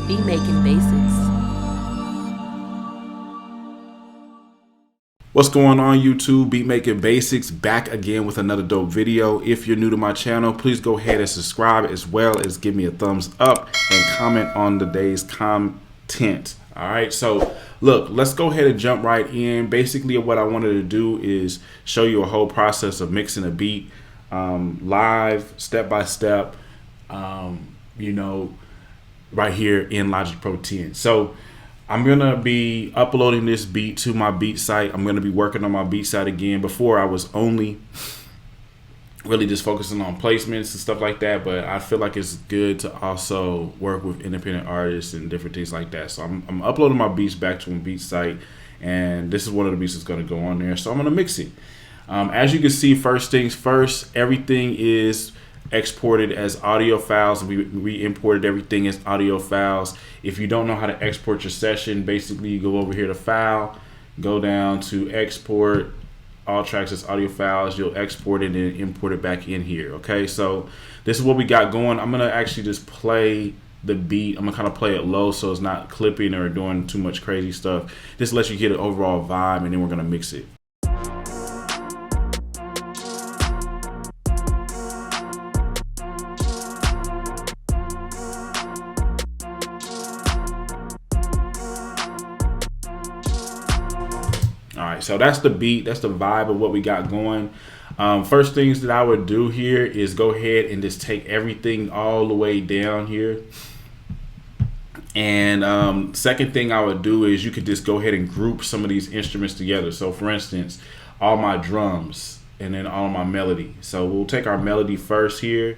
Beat Making Basics. What's going on YouTube? Beat Making Basics back again with another dope video. If you're new to my channel, please go ahead and subscribe, as well as give me a thumbs up and comment on today's content. Alright, so look, let's go ahead and jump right in. Basically what I wanted to do is show you a whole process of mixing a beat live, step by step, right here in Logic Pro 10. So I'm gonna be uploading this beat to my beat site. I'm gonna be working on my beat site again. Before, I was only really just focusing on placements and stuff like that, but I feel like it's good to also work with independent artists and different things like that. So I'm uploading my beats back to my beat site, and this is one of the beats that's gonna go on there. So I'm gonna mix it. As you can see, first things first, everything is exported as audio files, and we imported everything as audio files. If you don't know how to export your session, basically you go over here to File, go down to Export all tracks as audio files. You'll export it and import it back in here. Okay, so this is what we got going. I'm gonna actually just play the beat. I'm gonna kind of play it low so it's not clipping or doing too much crazy stuff. Just let you get an overall vibe, and then we're gonna mix it. Alright, so that's the beat, that's the vibe of what we got going. First things that I would do here is go ahead and just take everything all the way down here. And second thing I would do is you could just go ahead and group some of these instruments together. So for instance, all my drums and then all my melody. So we'll take our melody first here,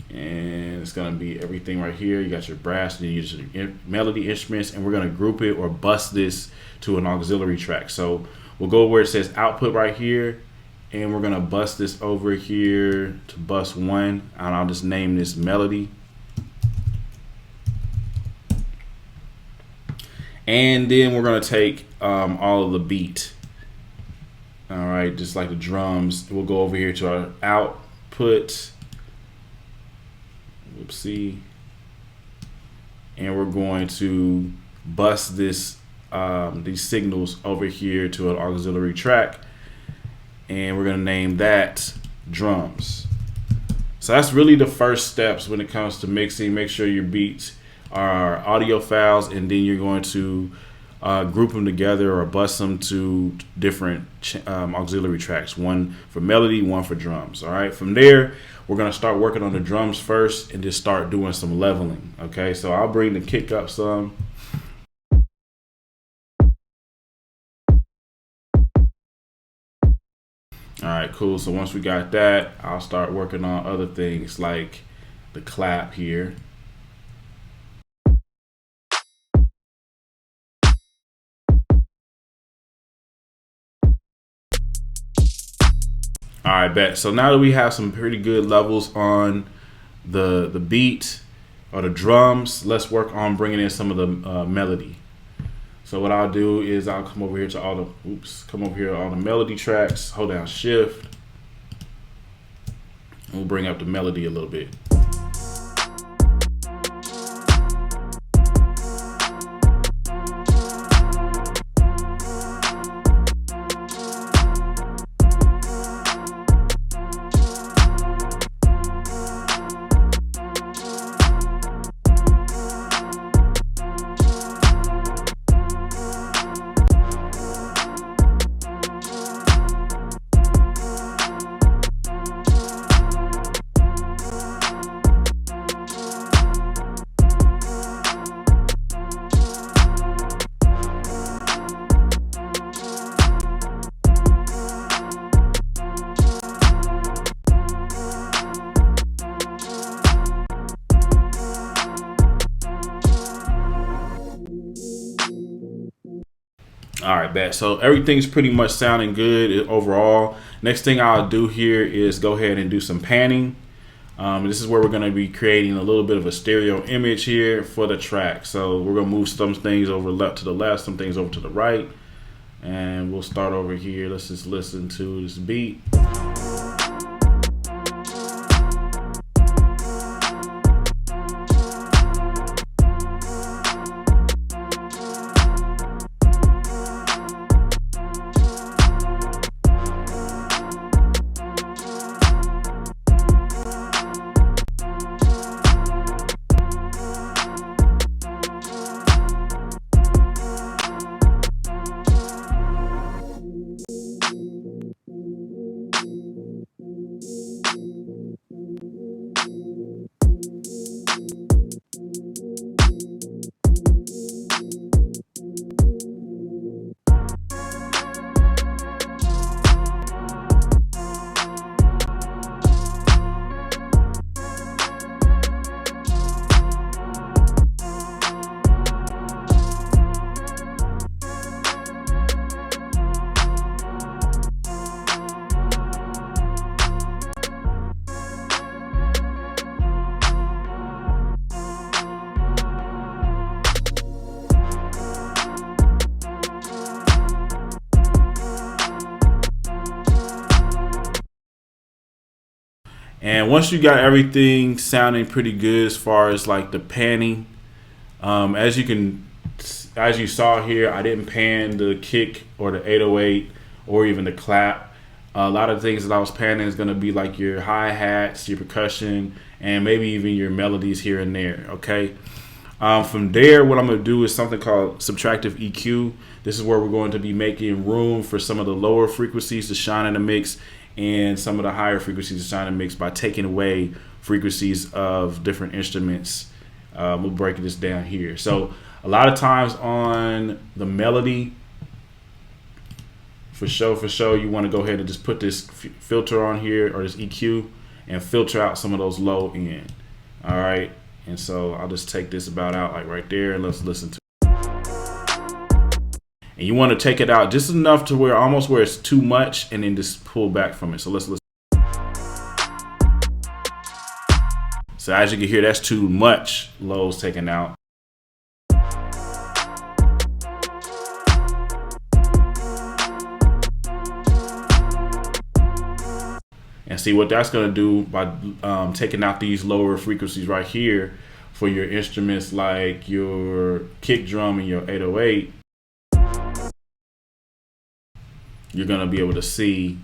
and it's gonna be everything right here. You got your brass and you use your melody instruments, and we're gonna group it or bust this to an auxiliary track. So we'll go where it says output right here, and we're gonna bust this over here to bus 1, and I'll just name this melody. And then we're gonna take all of the beat. All right, just like the drums, we'll go over here to our output. Oopsie. And we're going to bust this these signals over here to an auxiliary track, and we're going to name that drums. So that's really the first steps when it comes to mixing. Make sure your beats are audio files, and then you're going to group them together or bust them to different auxiliary tracks, one for melody, one for drums. All right, from there we're going to start working on the drums first and just start doing some leveling. Okay, so I'll bring the kick up some. All right, cool. So once we got that, I'll start working on other things like the clap here. All right, bet. So now that we have some pretty good levels on the beat or the drums, let's work on bringing in some of the melody. So what I'll do is I'll come over here to all the melody tracks, hold down shift, and we'll bring up the melody a little bit. All right, bet. So everything's pretty much sounding good overall. Next thing I'll do here is go ahead and do some panning. This is where we're going to be creating a little bit of a stereo image here for the track. So we're going to move some things over to the left, some things over to the right. And we'll start over here. Let's just listen to this beat. And once you got everything sounding pretty good as far as like the panning, as you saw here, I didn't pan the kick or the 808 or even the clap. A lot of things that I was panning is going to be like your hi-hats, your percussion, and maybe even your melodies here and there, okay? From there, what I'm going to do is something called Subtractive EQ. This is where we're going to be making room for some of the lower frequencies to shine in the mix and some of the higher frequencies to shine in the mix by taking away frequencies of different instruments. We'll break this down here. So a lot of times on the melody, for sure, you want to go ahead and just put this filter on here, or this EQ, and filter out some of those low end. All right, and so I'll just take this about out like right there, and let's listen to it. And you want to take it out just enough to where almost where it's too much, and then just pull back from it. So let's listen. So as you can hear, that's too much lows taken out. And see what that's going to do by taking out these lower frequencies right here for your instruments like your kick drum and your 808. You're going to be able to see.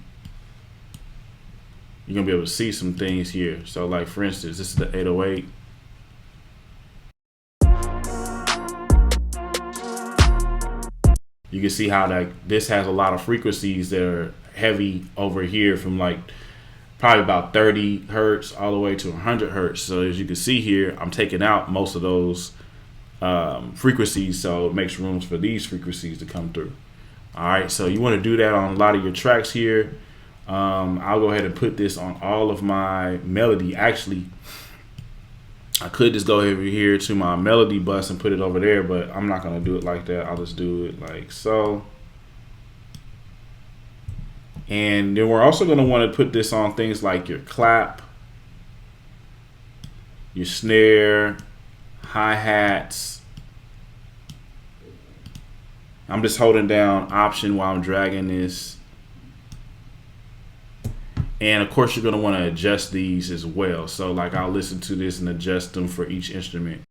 You're going to be able to see some things here. So like for instance, this is the 808. You can see how this has a lot of frequencies that are heavy over here from like probably about 30 hertz all the way to 100 hertz. So as you can see here, I'm taking out most of those frequencies, so it makes rooms for these frequencies to come through. All right, so you want to do that on a lot of your tracks here. I'll go ahead and put this on all of my melody. Actually, I could just go over here to my melody bus and put it over there, but I'm not going to do it like that. I'll just do it like so. And then we're also going to want to put this on things like your clap, your snare, hi-hats. I'm just holding down Option while I'm dragging this. And of course, you're going to want to adjust these as well. So like I'll listen to this and adjust them for each instrument.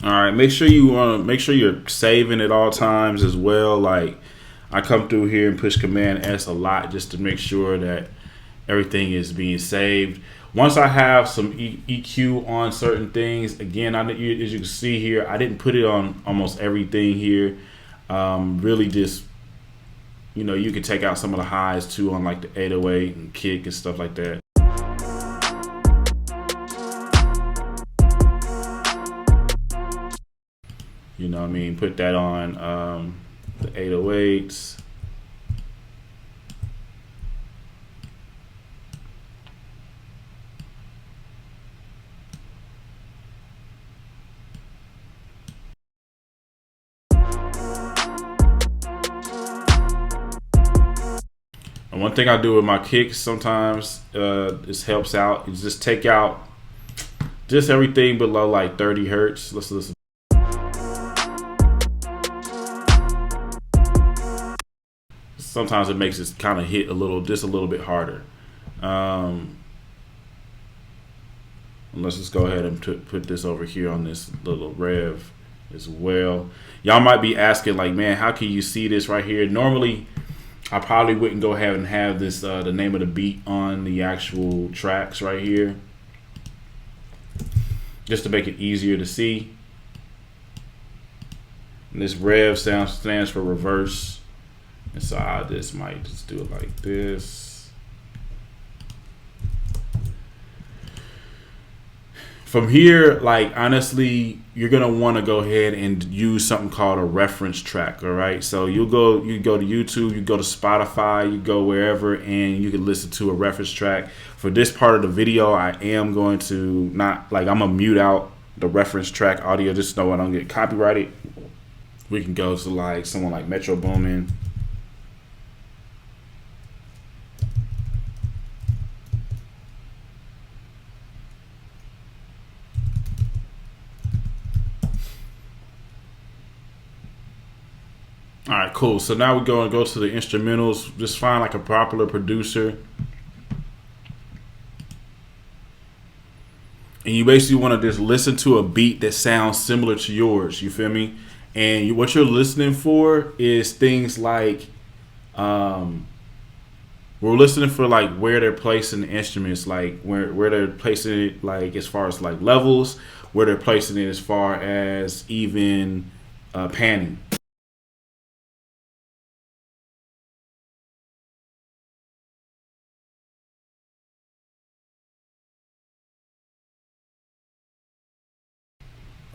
All right, make sure you're saving at all times as well. Like I come through here and push Command S a lot just to make sure that everything is being saved. Once I have some EQ on certain things, again, as you can see here, I didn't put it on almost everything here. Really just, you can take out some of the highs too on like the 808 and kick and stuff like that. You know what I mean? Put that on the 808s. And one thing I do with my kicks sometimes, this helps out, is just take out just everything below like 30 hertz. Let's listen. Sometimes it makes it kind of hit just a little bit harder. And let's just go ahead and put this over here on this little rev as well. Y'all might be asking like, man, how can you see this right here? Normally, I probably wouldn't go ahead and have this the name of the beat on the actual tracks right here, just to make it easier to see. And this rev stands for reverse, and so I just might just do it like this. From here, like honestly, you're gonna want to go ahead and use something called a reference track. All right, so you go to YouTube, you go to Spotify, you go wherever, and you can listen to a reference track. For this part of the video, I am going to I'm gonna mute out the reference track audio just so I don't get copyrighted. We can go to like someone like Metro Boomin. All right, cool. So now we're going to go to the instrumentals. Just find like a popular producer. And you basically want to just listen to a beat that sounds similar to yours. You feel me? And what you're listening for is things like, we're listening for like where they're placing the instruments, like where they're placing it, like as far as like levels, where they're placing it as far as even panning.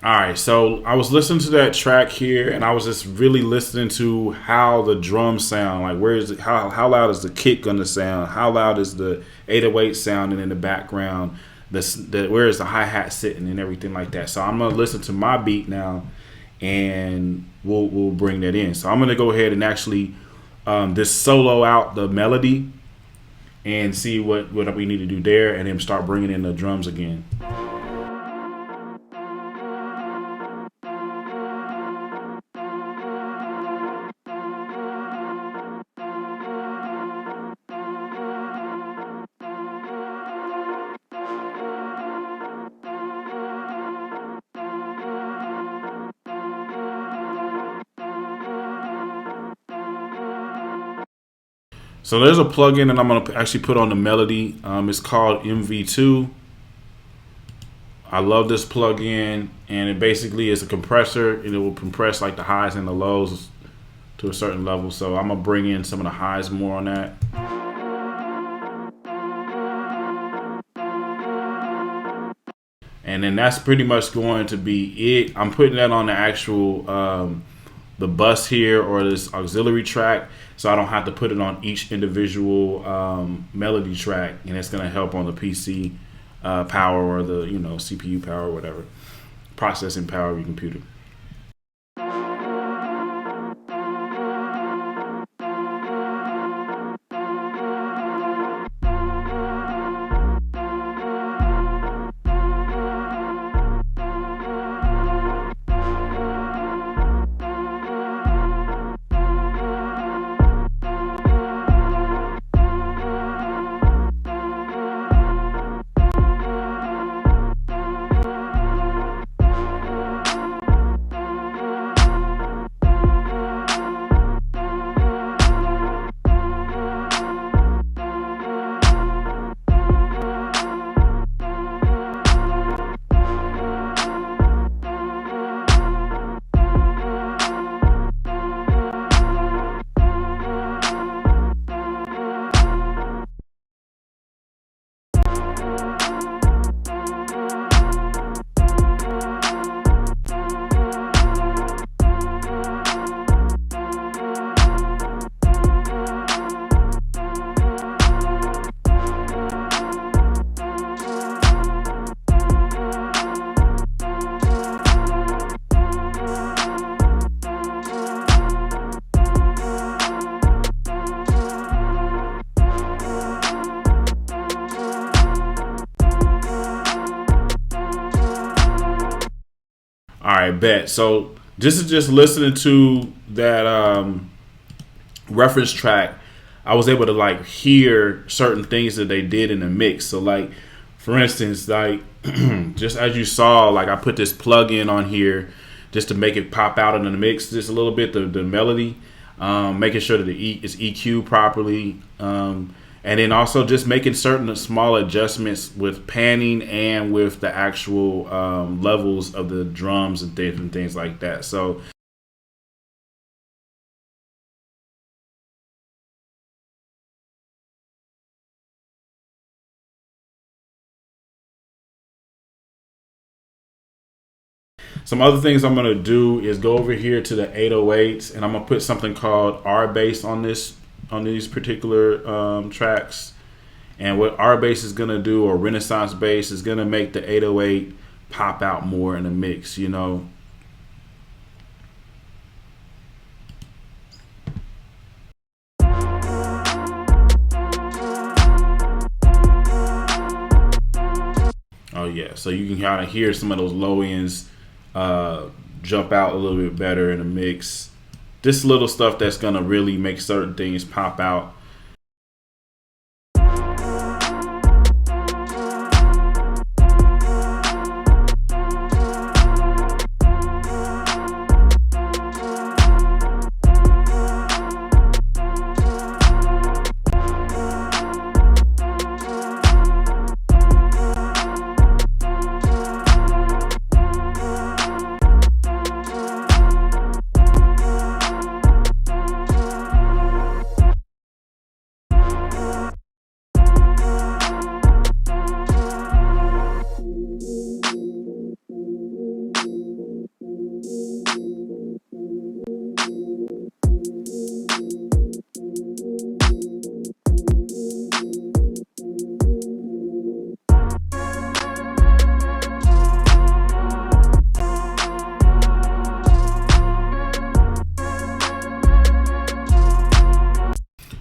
All right, so I was listening to that track here, and I was just really listening to how the drums sound. Like, where is it? How loud is the kick gonna sound? How loud is the 808 sounding in the background? Where is the hi-hat sitting and everything like that? So I'm gonna listen to my beat now, and we'll bring that in. So I'm gonna go ahead and actually just solo out the melody and see what we need to do there, and then start bringing in the drums again. So there's a plugin that I'm going to actually put on the melody. It's called MV2. I love this plugin, and it basically is a compressor, and it will compress like the highs and the lows to a certain level. So I'm going to bring in some of the highs more on that. And then that's pretty much going to be it. I'm putting that on the actual the bus here, or this auxiliary track, so I don't have to put it on each individual melody track, and it's going to help on the PC power, or the CPU power, or whatever, processing power of your computer. All right, bet. So this is just listening to that reference track. I was able to like hear certain things that they did in the mix. So like For instance, like just as you saw, like I put this plug-in on here just to make it pop out in the mix just a little bit, the melody, making sure that it's EQ properly, and then also just making certain small adjustments with panning and with the actual levels of the drums and things like that. So some other things I'm gonna do is go over here to the 808s, and I'm gonna put something called R bass on these particular tracks. And what R bass is gonna do, or Renaissance bass, is gonna make the 808 pop out more in the mix. You know. Oh yeah, so you can kind of hear some of those low ends jump out a little bit better in the mix. This little stuff that's gonna really make certain things pop out.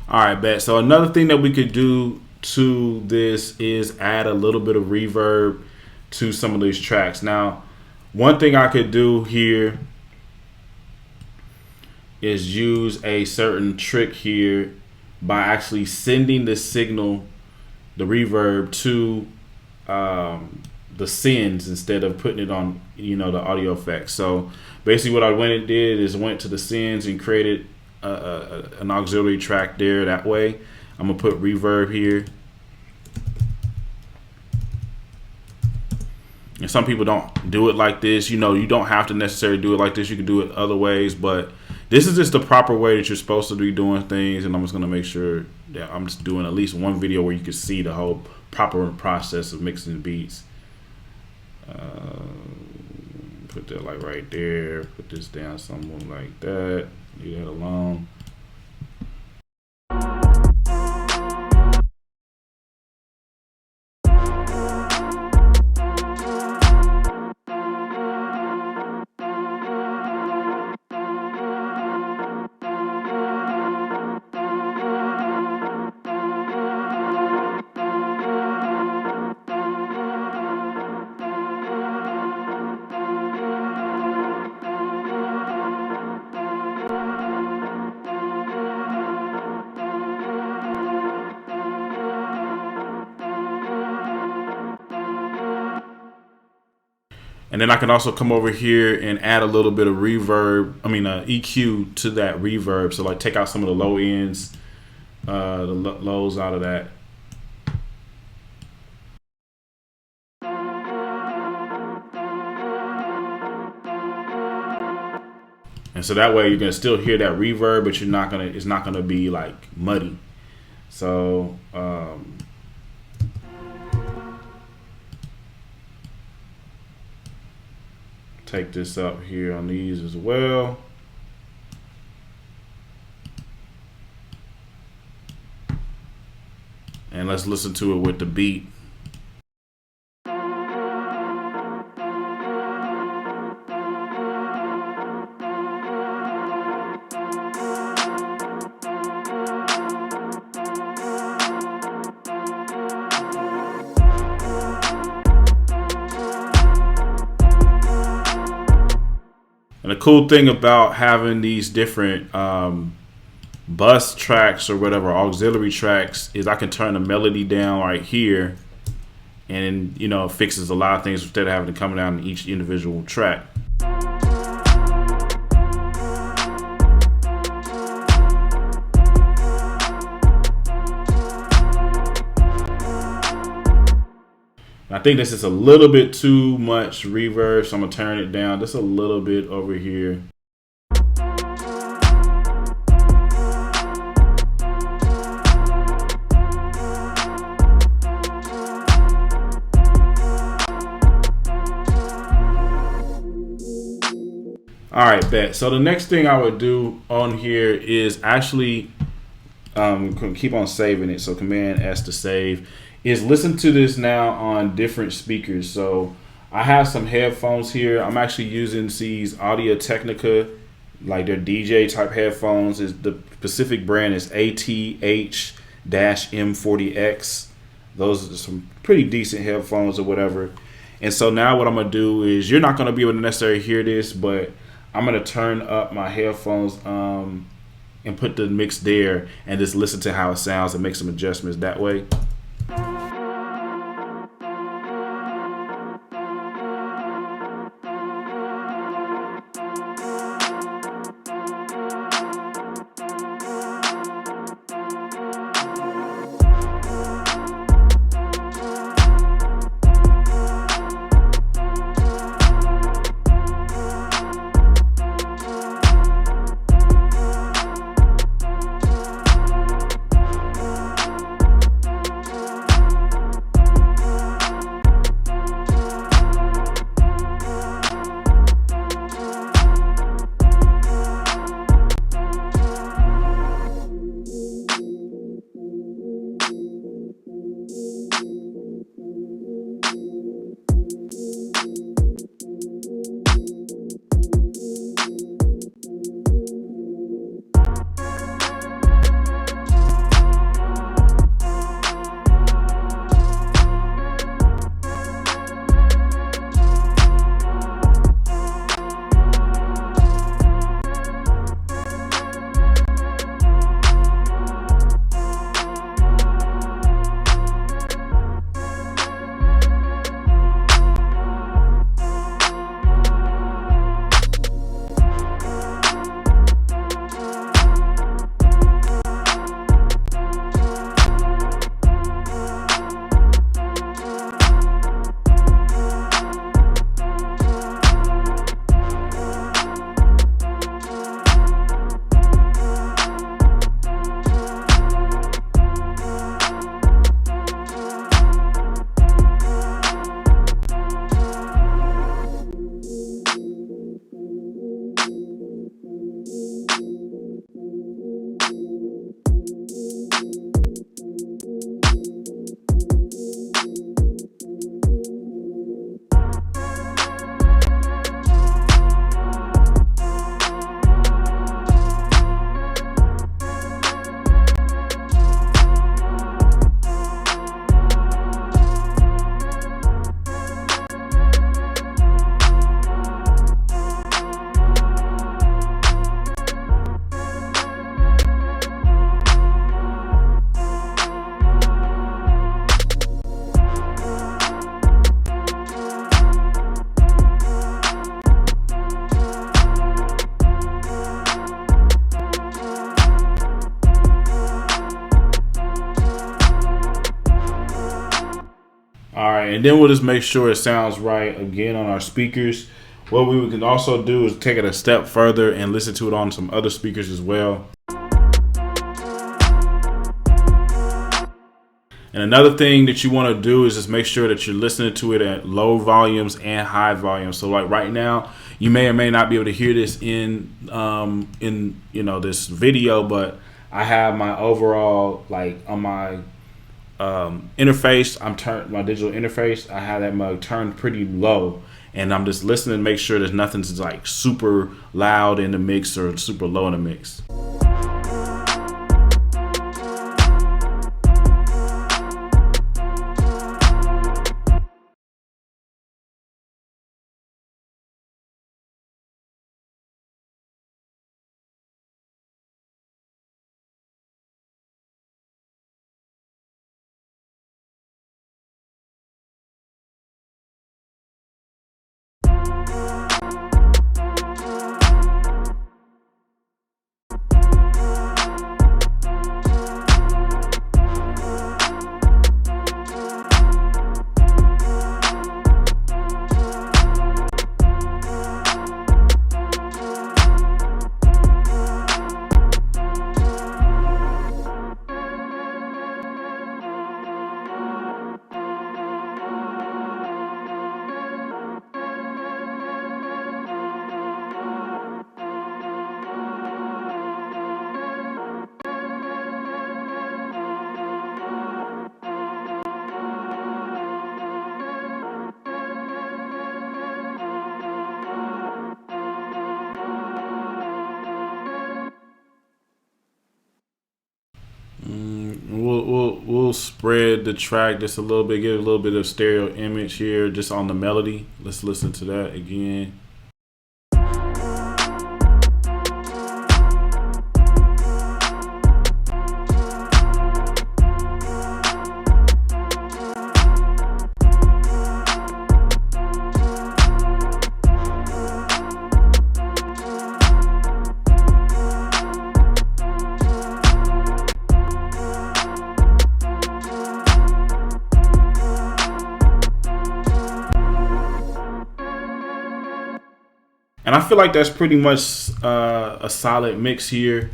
All right, bet. So another thing that we could do to this is add a little bit of reverb to some of these tracks. Now, one thing I could do here is use a certain trick here by actually sending the signal, the reverb, to the sends instead of putting it on, you know, the audio effects. So basically what I went and did is went to the sends and created an auxiliary track there. That way I'm gonna put reverb here, and some people don't do it like this. You know, you don't have to necessarily do it like this. You can do it other ways, but this is just the proper way that you're supposed to be doing things. And I'm just gonna make sure that I'm just doing at least one video where you can see the whole proper process of mixing beats. Put that like right there, put this down somewhere like that, leave that alone. And then I can also come over here and add a little bit of reverb, EQ to that reverb. So like take out some of the low ends, the lows out of that. And so that way you're gonna still hear that reverb, but it's not gonna be like muddy. So take this up here on these as well. And let's listen to it with the beat. And the cool thing about having these different bus tracks or whatever, auxiliary tracks, is I can turn the melody down right here and you know, it fixes a lot of things instead of having to come down to each individual track. I think this is a little bit too much reverb, so I'm gonna turn it down just a little bit over here. All right, bet. So the next thing I would do on here is actually keep on saving it. So Command S to save. Is listen to this now on different speakers. So I have some headphones here. I'm actually using these Audio Technica, like their DJ type headphones. Is the specific brand is ATH-M40X. Those are some pretty decent headphones or whatever. And so now what I'm gonna do is, you're not gonna be able to necessarily hear this, but I'm gonna turn up my headphones and put the mix there and just listen to how it sounds and make some adjustments that way. All right, and then we'll just make sure it sounds right again on our speakers. What we can also do is take it a step further and listen to it on some other speakers as well. And another thing that you want to do is just make sure that you're listening to it at low volumes and high volumes. So like right now, you may or may not be able to hear this in you know, this video, but I have my overall, like on my interface, my digital interface, I have that mug turned pretty low, and I'm just listening to make sure there's nothing's like super loud in the mix or super low in the mix. spread the track just a little bit, give a little bit of stereo image here just on the melody. Let's listen to that again. And I feel like that's pretty much a solid mix here.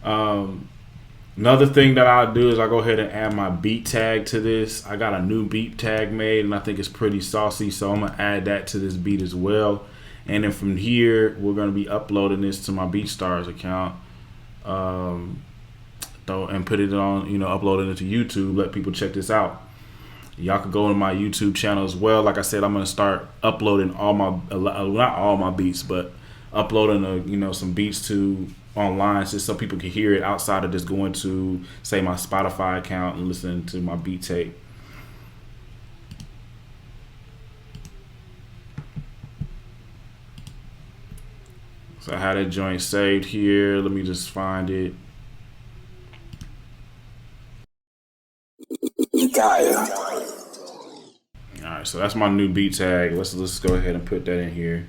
Another thing that I'll do is I go ahead and add my beat tag to this. I got a new beat tag made and I think it's pretty saucy, so I'm gonna add that to this beat as well. And then from here, we're gonna be uploading this to my BeatStars account, and put it on, uploading it to YouTube. Let people check this out. Y'all could go to my YouTube channel as well. Like I said, I'm gonna start uploading all my, not all my beats, but uploading some beats to online, just so people can hear it outside of just going to, say, my Spotify account and listening to my beat tape. So I had that joint saved here. Let me just find it. Alright, so that's my new beat tag. Let's go ahead and put that in here.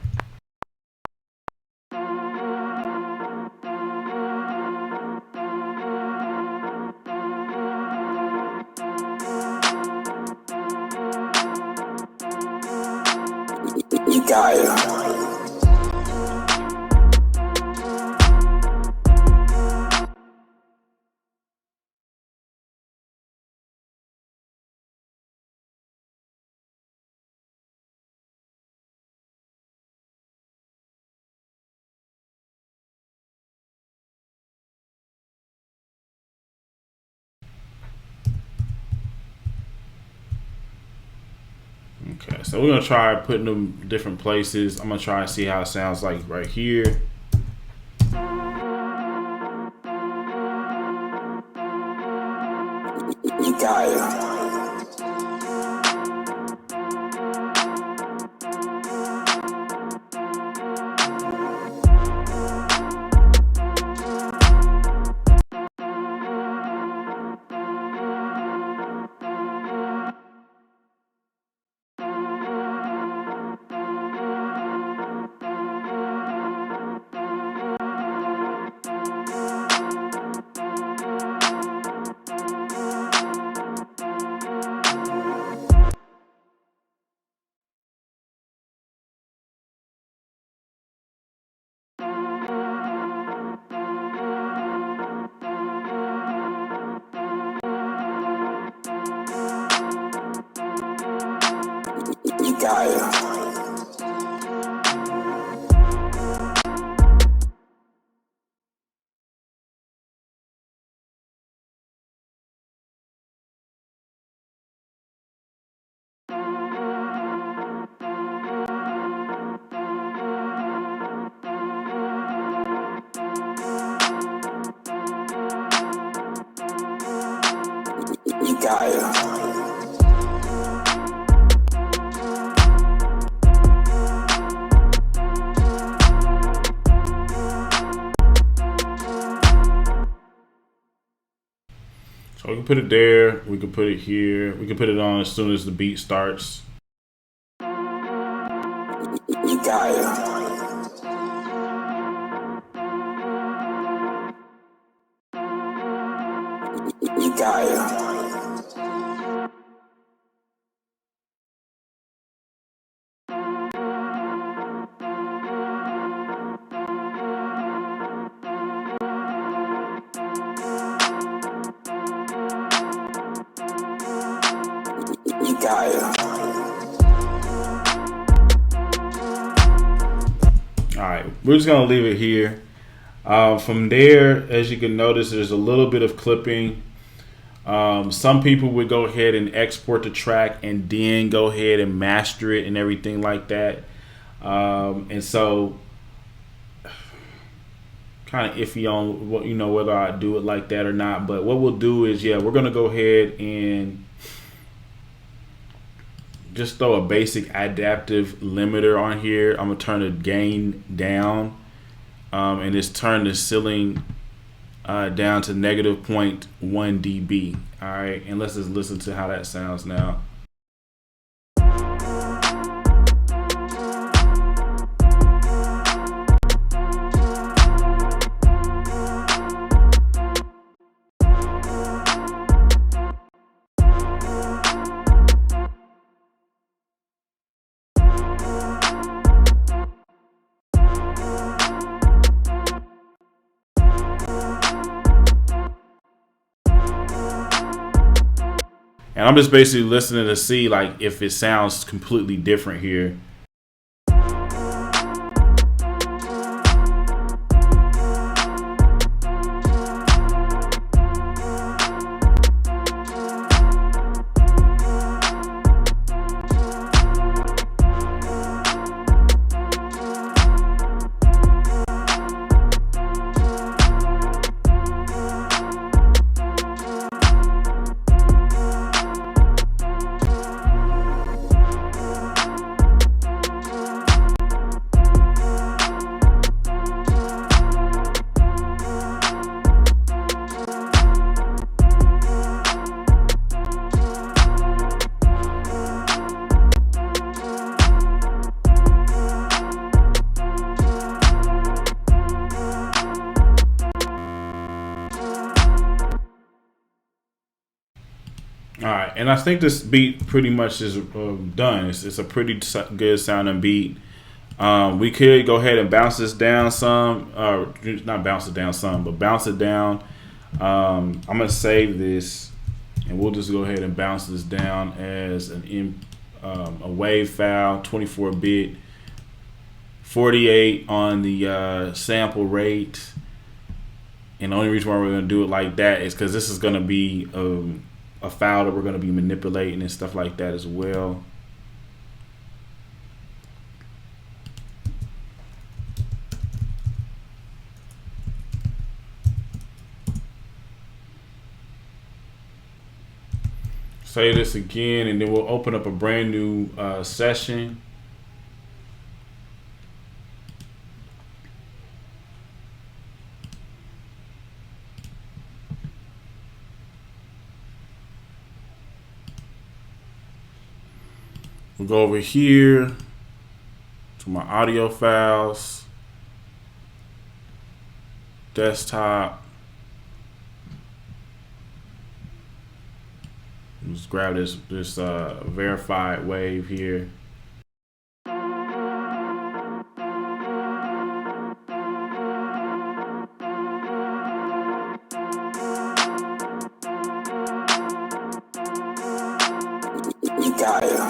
You got it. Okay, so we're gonna try putting them different places. I'm gonna try and see how it sounds like right here. You got it. You got it. You got it. So we can put it there, we can put it here, we can put it on as soon as the beat starts. You got it. You got it. You got it. All right, we're just gonna leave it here. From there, as you can notice, there's a little bit of clipping. Some people would go ahead and export the track and then go ahead and master it and everything like that. And so kind of iffy on what, whether I do it like that or not. But what we'll do is, yeah, we're gonna go ahead and just throw a basic adaptive limiter on here. I'm gonna turn the gain down, and just turn the ceiling down to negative 0.1 dB. All right, and let's just listen to how that sounds now. And I'm just basically listening to see like if it sounds completely different here. All right, and I think this beat pretty much is done. It's a pretty good sounding beat. We could go ahead and bounce this down some, not bounce it down some, but bounce it down. I'm gonna save this, and we'll just go ahead and bounce this down as a wave file, 24-bit, 48 on the sample rate. And the only reason why we're gonna do it like that is because this is gonna be a file that we're going to be manipulating and stuff like that as well. Say this again, and then we'll open up a brand new session. We'll go over here to my audio files, desktop. Just grab this verified wave here. You got it.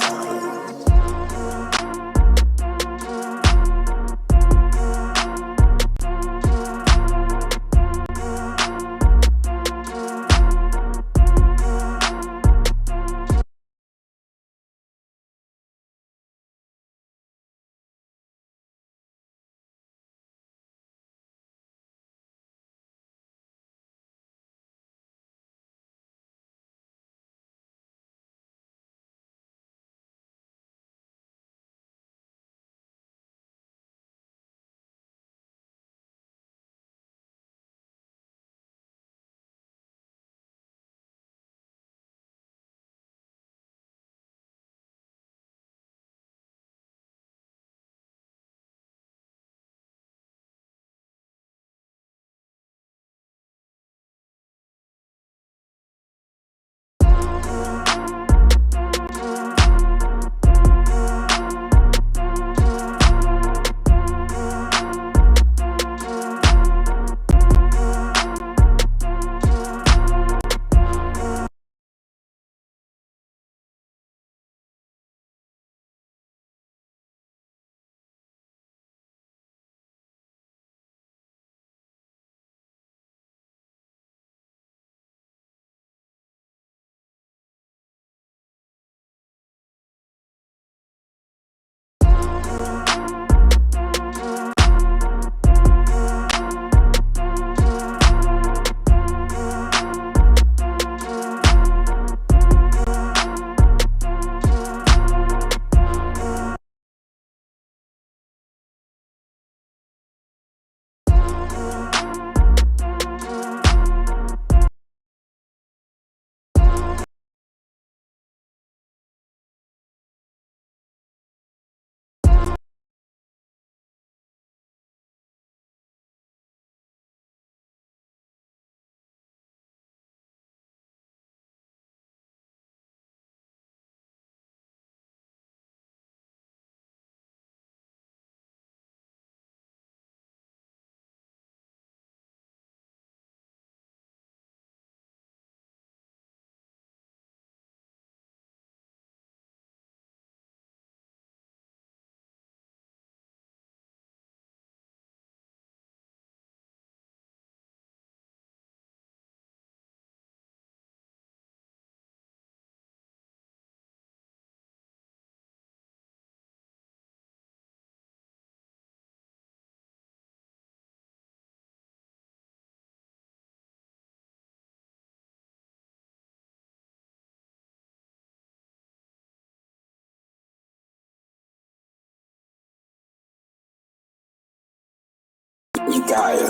You got it.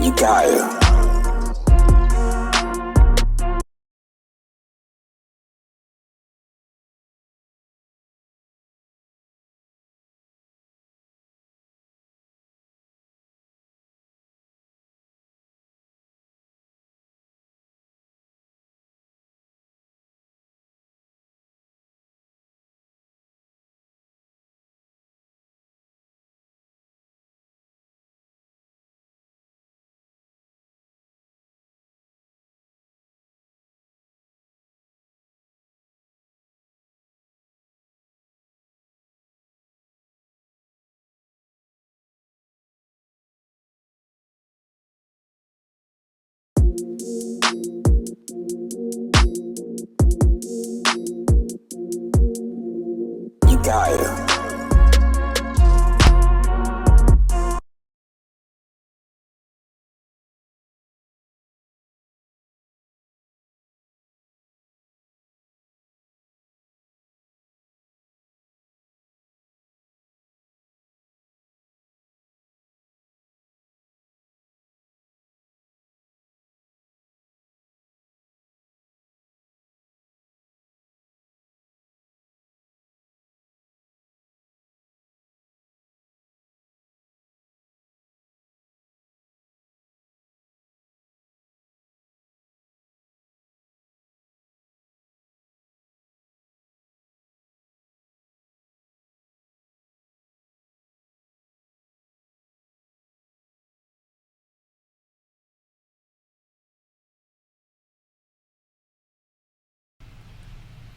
You got it. You got it.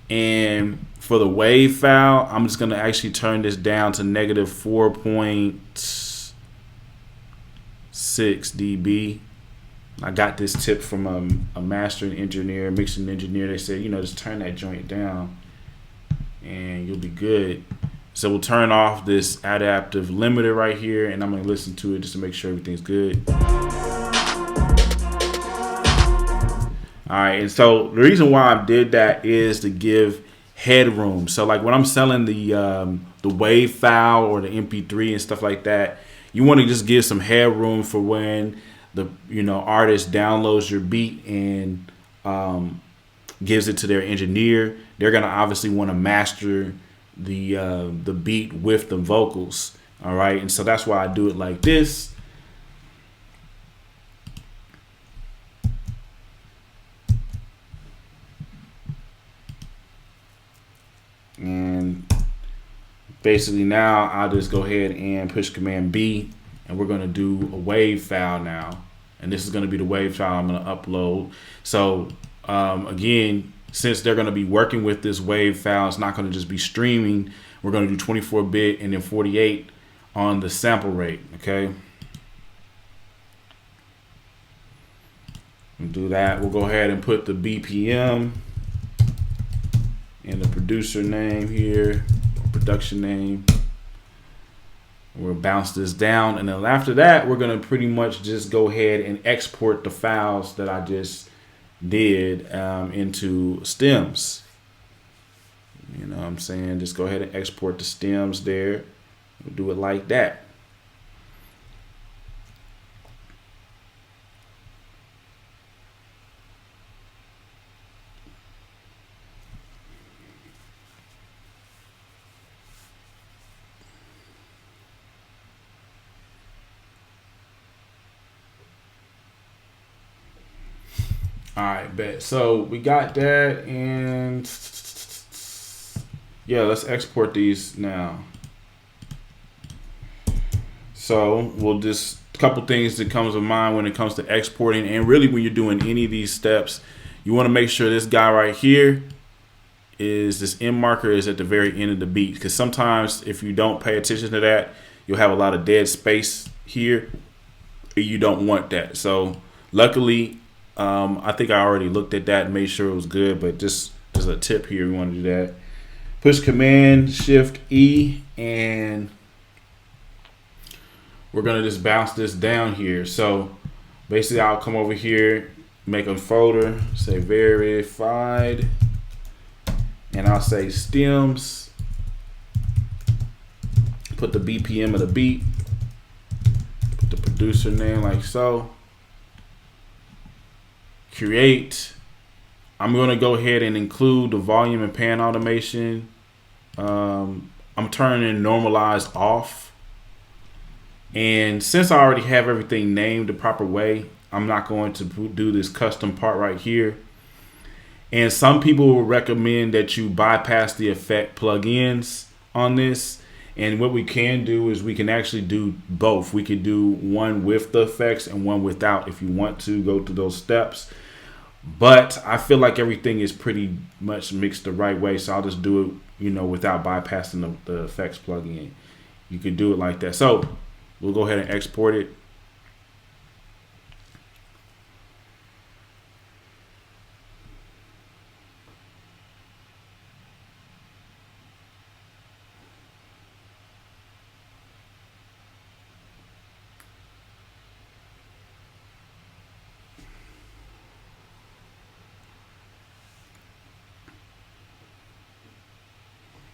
And for the wave file, I'm just going to actually turn this down to negative 4.6 dB. I got this tip from a mastering engineer, mixing engineer. They said, just turn that joint down and you'll be good. So we'll turn off this adaptive limiter right here, and I'm going to listen to it just to make sure everything's good. All right, and so the reason why I did that is to give headroom. So like when I'm selling the wave file or the MP3 and stuff like that, you want to just give some headroom for when the artist downloads your beat and gives it to their engineer. They're gonna obviously want to master the beat with the vocals. All right, and so that's why I do it like this. And basically now I'll just go ahead and push Command B, and we're going to do a wave file now. And this is going to be the wave file I'm going to upload. So again, since they're going to be working with this wave file, it's not going to just be streaming. We're going to do 24-bit and then 48 on the sample rate. Okay. We'll do that. We'll go ahead and put the BPM and the producer name here, production name. We'll bounce this down, and then after that, we're gonna pretty much just go ahead and export the files that I just did into stems. You know what I'm saying? Just go ahead and export the stems there. We'll do it like that. All right, bet. So we got that, and yeah, let's export these now. So we'll just a couple things that comes to mind when it comes to exporting, and really when you're doing any of these steps, you want to make sure this guy right here is this end marker is at the very end of the beat, because sometimes if you don't pay attention to that, you'll have a lot of dead space here. You don't want that. So luckily, I think I already looked at that and made sure it was good, but just as a tip here, we want to do that. Push Command Shift E, and we're gonna just bounce this down here. So basically I'll come over here, make a folder, say verified, and I'll say stems, put the BPM of the beat, the producer name like so. Create. I'm going to go ahead and include the volume and pan automation. I'm turning normalized off. And since I already have everything named the proper way, I'm not going to do this custom part right here. And some people will recommend that you bypass the effect plugins on this. And what we can do is we can actually do both. We could do one with the effects and one without if you want to go through those steps. But I feel like everything is pretty much mixed the right way. So I'll just do it, without bypassing the effects plugin. You can do it like that. So we'll go ahead and export it.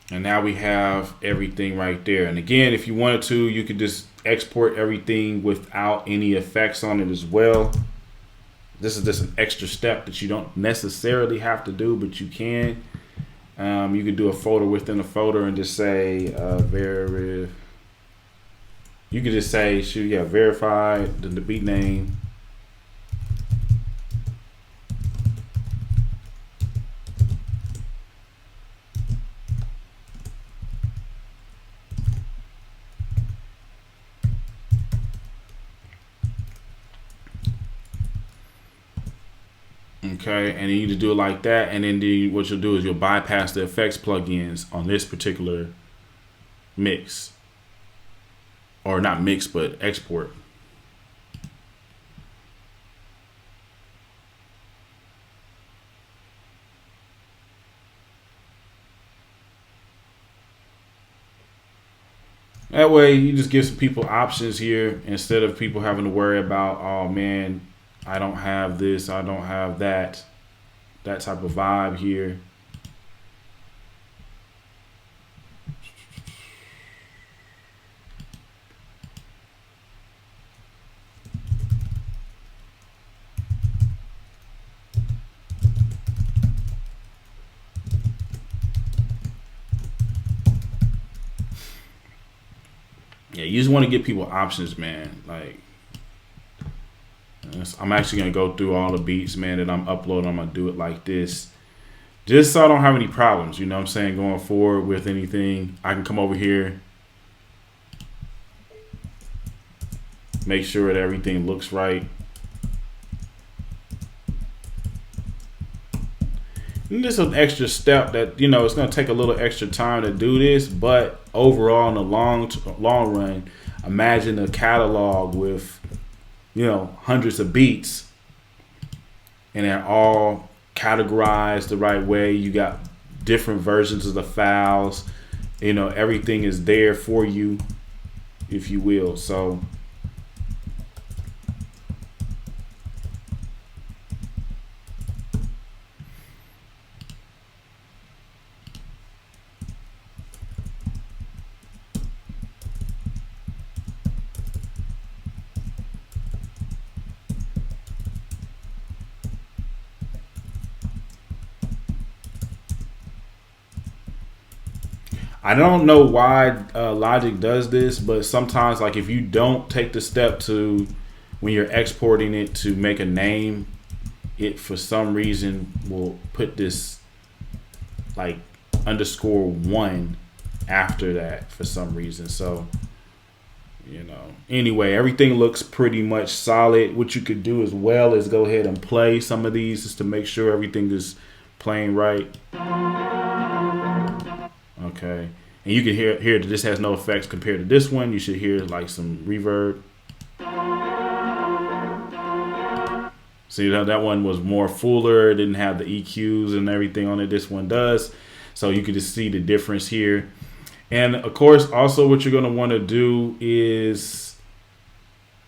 And now we have everything right there. And again, if you wanted to, you could just export everything without any effects on it as well. This is just an extra step that you don't necessarily have to do, but you can. You could do a folder within a folder and just say you could just say, verify the beat name. Okay, and then you just do it like that, and then what you'll do is you'll bypass the effects plugins on this particular mix, or not mix, but export. That way, you just give some people options here instead of people having to worry about, oh man, I don't have this, I don't have that type of vibe here. Yeah, you just want to give people options, man. Like, I'm actually going to go through all the beats, man, that I'm uploading. I'm going to do it like this just so I don't have any problems, you know what I'm saying, going forward with anything. I can come over here, make sure that everything looks right. And this is an extra step that, it's going to take a little extra time to do this, but overall in the long run, imagine a catalog with hundreds of beats, and they're all categorized the right way. You got different versions of the files. Everything is there for you, if you will. So I don't know why Logic does this, but sometimes, like, if you don't take the step to, when you're exporting it, to make a name, it for some reason will put this like _1 after that for some reason. So, anyway, everything looks pretty much solid. What you could do as well is go ahead and play some of these just to make sure everything is playing right. Okay, and you can hear that this has no effects compared to this one. You should hear like some reverb. See how that one was more fuller, didn't have the EQs and everything on it. This one does. So you can just see the difference here. And of course, also what you're going to want to do is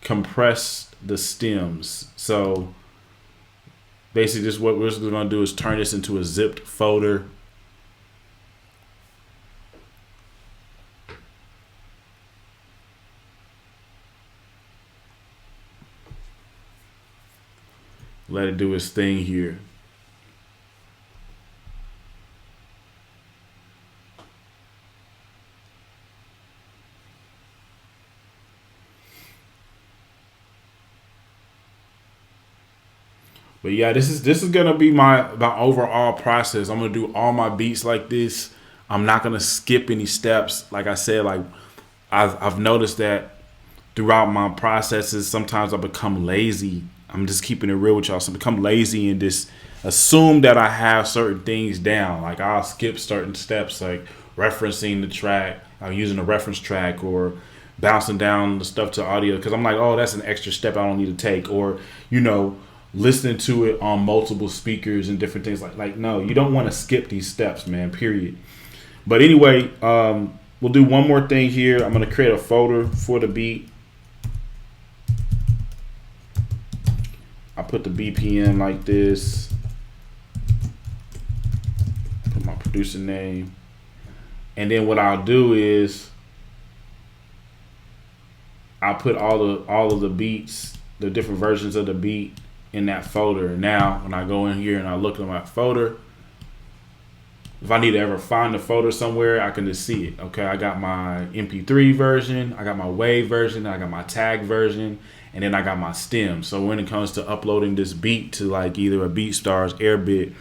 compress the stems. So basically just what we're going to do is turn this into a zipped folder. let it do its thing here. But yeah, this is gonna be my overall process. I'm gonna do all my beats like this. I'm not gonna skip any steps. Like I said, like I've noticed that throughout my processes, sometimes I become lazy. I'm just keeping it real with y'all. So I become lazy and just assume that I have certain things down. Like I'll skip certain steps, like referencing the track, using a reference track, or bouncing down the stuff to audio because I'm like, oh, that's an extra step I don't need to take, or listening to it on multiple speakers and different things like no, you don't want to skip these steps, man, period. But anyway, we'll do one more thing here. I'm going to create a folder for the beat. I put the BPM like this. Put my producer name. And then what I'll do is I'll put all of the beats, the different versions of the beat in that folder. Now, when I go in here and I look at my folder, if I need to ever find the folder somewhere, I can just see it. Okay, I got my MP3 version, I got my WAV version, I got my tag version, and then I got my stem. So when it comes to uploading this beat to like either a BeatStars, Airbit,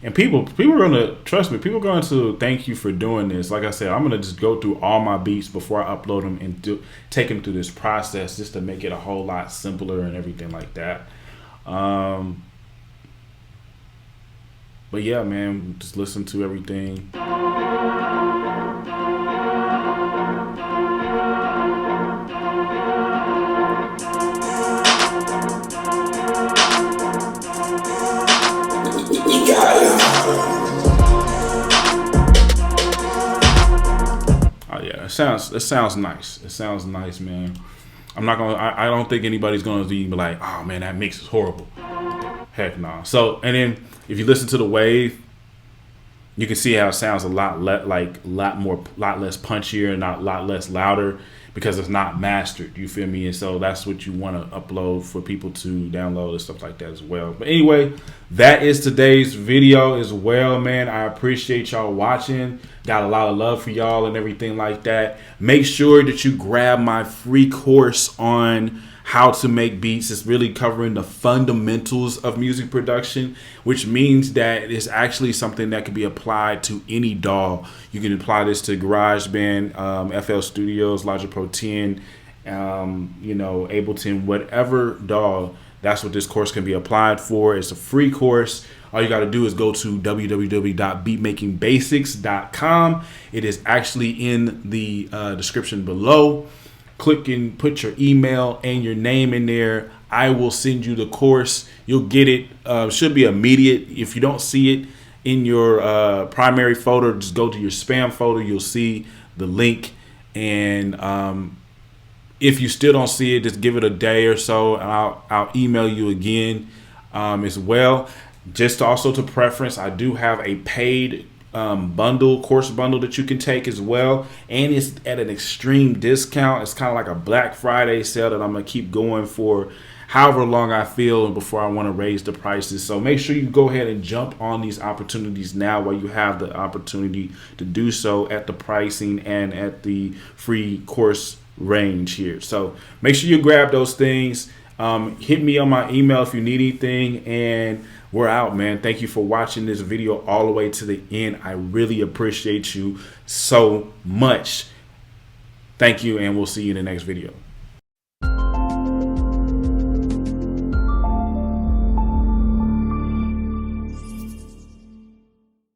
and people are gonna trust me. People are going to thank you for doing this. Like I said, I'm gonna just go through all my beats before I upload them and take them through this process just to make it a whole lot simpler and everything like that. But yeah, man, just listen to everything. You got it. Oh yeah, it sounds nice. It sounds nice, man. I'm not gonna. I don't think anybody's gonna be like, oh man, that mix is horrible. Heck no. So, and then if you listen to the wave, you can see how it sounds a lot less punchier and a lot less louder because it's not mastered. You feel me? And so that's what you want to upload for people to download and stuff like that as well. But anyway, that is today's video as well, man. I appreciate y'all watching. Got a lot of love for y'all and everything like that. Make sure that you grab my free course on how to make beats. It's really covering the fundamentals of music production, which means that it's actually something that can be applied to any DAW. You can apply this to GarageBand, FL Studios, Logic Pro 10, Ableton, whatever DAW. That's what this course can be applied for. It's a free course. All you got to do is go to www.beatmakingbasics.com. It is actually in the description below. Click and put your email and your name in there. I will send you the course. You'll get it. Should be immediate. If you don't see it in your primary folder, just go to your spam folder. You'll see the link. And if you still don't see it, just give it a day or so, and I'll email you again as well. Just also to preference, I do have a paid course bundle that you can take as well, and it's at an extreme discount. It's kind of like a Black Friday sale that I'm gonna keep going for however long I feel before I want to raise the prices. So make sure you go ahead and jump on these opportunities now while you have the opportunity to do so at the pricing and at the free course range here. So make sure you grab those things. Hit me on my email if you need anything, and we're out, man. Thank you for watching this video all the way to the end. I really appreciate you so much. Thank you, and we'll see you in the next video.